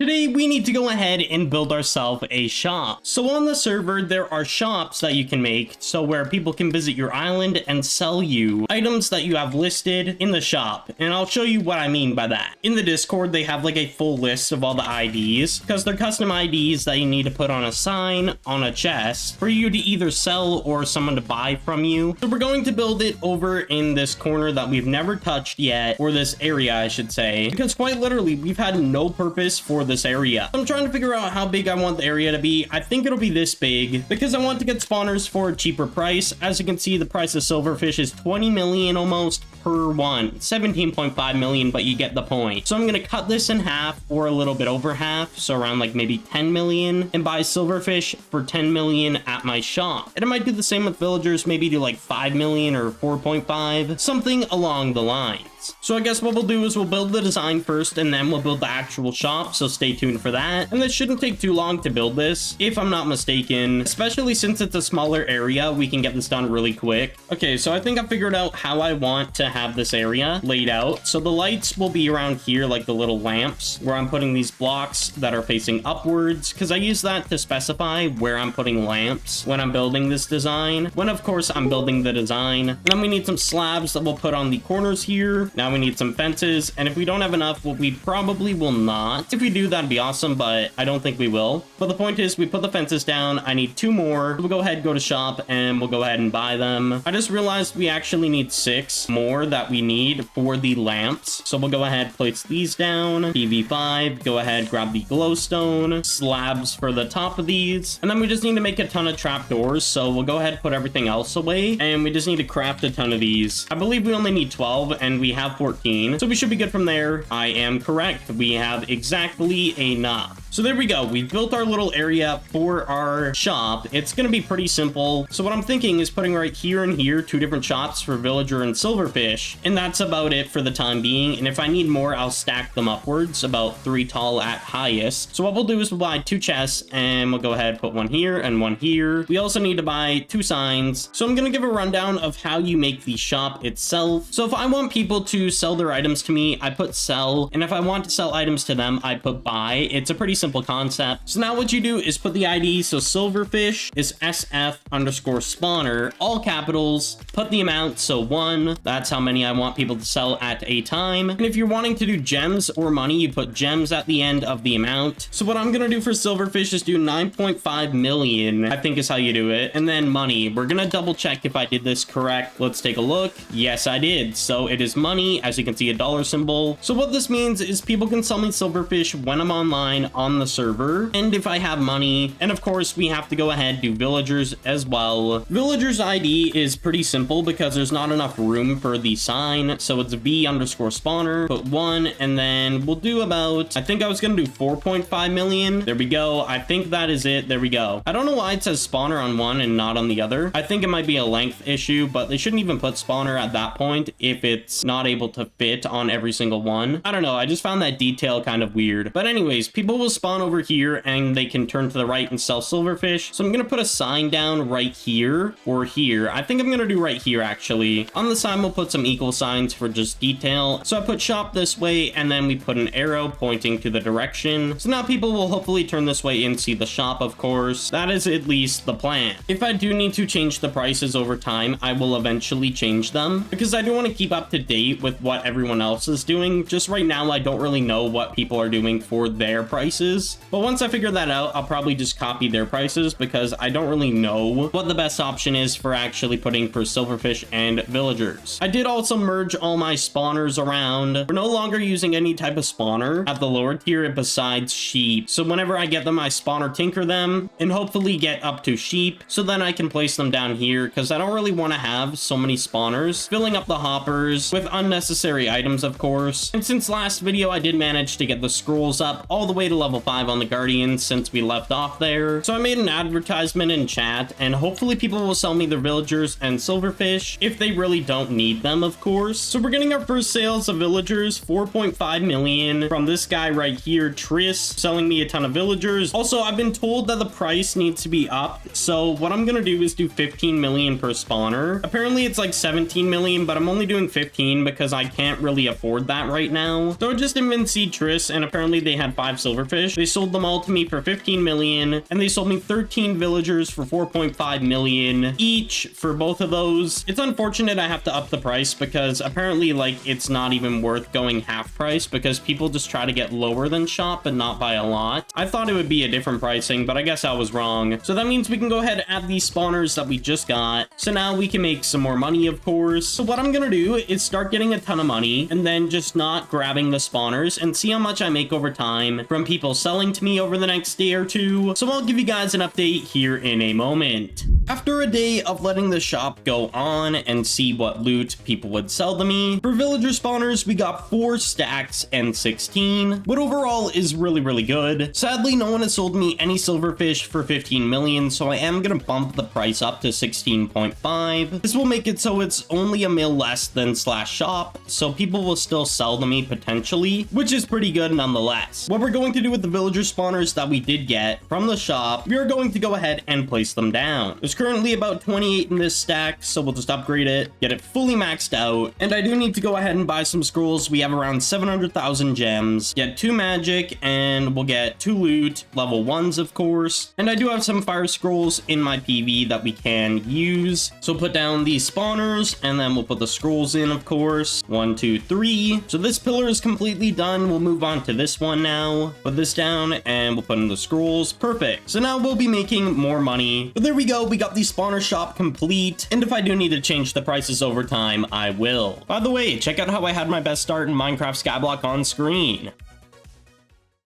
Today, we need to go ahead and build ourselves a shop. So on the server, there are shops that you can make, so where people can visit your island and sell you items that you have listed in the shop. And I'll show you what I mean by that. In the Discord, they have like a full list of all the IDs, because they're custom IDs that you need to put on a sign on a chest for you to either sell or someone to buy from you. So we're going to build it over in this corner that we've never touched yet, or this area, I should say, because quite literally, we've had no purpose for this area. I'm trying to figure out how big I want the area to be. I think it'll be this big because I want to get spawners for a cheaper price. As you can see, the price of silverfish is 20 million almost per one, 17.5 million, but you get the point. So I'm going to cut this in half or a little bit over half, so around like maybe 10 million, and buy silverfish for 10 million at my shop. And I might do the same with villagers, maybe do like 5 million or 4.5, something along the lines. So I guess what we'll do is we'll build the design first and then we'll build the actual shop, so stay tuned for that. And this shouldn't take too long to build this, if I'm not mistaken, especially since it's a smaller area, we can get this done really quick. Okay, so I think I figured out how I want to have this area laid out. So the lights will be around here, like the little lamps, where I'm putting these blocks that are facing upwards, because I use that to specify where I'm putting lamps when I'm building this design, when of course I'm building the design. And then we need some slabs that we'll put on the corners here. Now we need some fences, and if we don't have enough, well, we probably will not. If we do, that'd be awesome, but I don't think we will. But the point is, we put the fences down. I need 2 more. We'll go ahead, go to shop, and we'll go ahead and buy them. I just realized we actually need 6 more that we need for the lamps. So we'll go ahead, place these down. PV5, go ahead, grab the glowstone, slabs for the top of these, and then we just need to make a ton of trapdoors. So we'll go ahead, put everything else away, and we just need to craft a ton of these. I believe we only need 12, and we have 14, so we should be good from there. I am correct. We have exactly enough. So there we go. We've built our little area for our shop. It's going to be pretty simple. So what I'm thinking is putting right here and here 2 different shops for villager and silverfish, and that's about it for the time being. And if I need more, I'll stack them upwards, about 3 tall at highest. So what we'll do is we'll buy 2 chests, and we'll go ahead, put 1 here and 1 here. We also need to buy 2 signs. So I'm going to give a rundown of how you make the shop itself. So if I want people to sell their items to me, I put sell, and if I want to sell items to them, I put buy. It's a pretty simple concept. So now what you do is put the ID. So silverfish is SF_spawner, all capitals, put the amount, so 1. That's how many I want people to sell at a time. And if you're wanting to do gems or money, you put gems at the end of the amount. So what I'm gonna do for silverfish is do 9.5 million, I think is how you do it. And then money, we're gonna double check if I did this correct. Let's take a look. Yes, I did. So it is money. As you can see, a dollar symbol. So what this means is people can sell me silverfish when I'm online on the server, and if I have money. And of course, we have to go ahead, do villagers as well. Villagers ID is pretty simple because there's not enough room for the sign, so it's V_spawner, put 1, and then we'll do about, I think I was gonna do 4.5 million. There we go. I think that is it. There we go. I don't know why it says spawner on one and not on the other. I think it might be a length issue, but they shouldn't even put spawner at that point if it's not able to fit on every single one. I don't know. I just found that detail kind of weird. But anyways, people will spawn over here and they can turn to the right and sell silverfish. So I'm going to put a sign down right here or here. I think I'm going to do right here, actually. On the sign, we'll put some equal signs for just detail. So I put shop this way, and then we put an arrow pointing to the direction. So now people will hopefully turn this way and see the shop, of course. That is at least the plan. If I do need to change the prices over time, I will eventually change them because I do want to keep up to date with what everyone else is doing. Just right now, I don't really know what people are doing for their prices. But once I figure that out, I'll probably just copy their prices because I don't really know what the best option is for actually putting for silverfish and villagers. I did also merge all my spawners around. We're no longer using any type of spawner at the lower tier besides sheep. So whenever I get them, I spawner tinker them and hopefully get up to sheep. So then I can place them down here because I don't really want to have so many spawners filling up the hoppers with unnecessary items, of course. And since last video, I did manage to get the scrolls up all the way to level 5 on the Guardians since we left off there. So I made an advertisement in chat, and hopefully people will sell me their villagers and silverfish if they really don't need them, of course. So we're getting our first sales of villagers, 4.5 million from this guy right here, Tris, selling me a ton of villagers. Also, I've been told that the price needs to be upped, so what I'm gonna do is do 15 million per spawner. Apparently it's like 17 million, but I'm only doing 15 because I can't really afford that right now. So just invincied Tris, and apparently they had 5 silverfish. silverfish. They sold them all to me for 15 million, and they sold me 13 villagers for 4.5 million each for both of those. It's unfortunate I have to up the price because apparently like it's not even worth going half price because people just try to get lower than shop but not by a lot. I thought it would be a different pricing, but I guess I was wrong. So that means we can go ahead and add these spawners that we just got. So now we can make some more money, of course. So what I'm gonna do is start getting a ton of money and then just not grabbing the spawners and see how much I make over time from people selling to me over the next day or two. So I'll give you guys an update here in a moment. After a day of letting the shop go on and see what loot people would sell to me, for villager spawners, we got 4 stacks and 16, what overall is really good. Sadly, no one has sold me any silverfish for 15 million, so I am gonna bump the price up to 16.5. This will make it so it's only a mil less than /shop, so people will still sell to me potentially, which is pretty good nonetheless. What we're going to do with the villager spawners that we did get from the shop, we are going to go ahead and place them down. There's currently about 28 in this stack, so we'll just upgrade it, get it fully maxed out, and I do need to go ahead and buy some scrolls. We have around 700,000 gems, get 2 magic, and we'll get 2 loot, level 1s of course, and I do have some fire scrolls in my PV that we can use. So put down these spawners, and then we'll put the scrolls in, of course. 1, 2, 3. So this pillar is completely done. We'll move on to this one now. Put this down, and we'll put in the scrolls. Perfect. So now we'll be making more money. But there we go. We got the spawner shop complete, and if I do need to change the prices over time, I will. By the way, check out how I had my best start in Minecraft Skyblock on screen.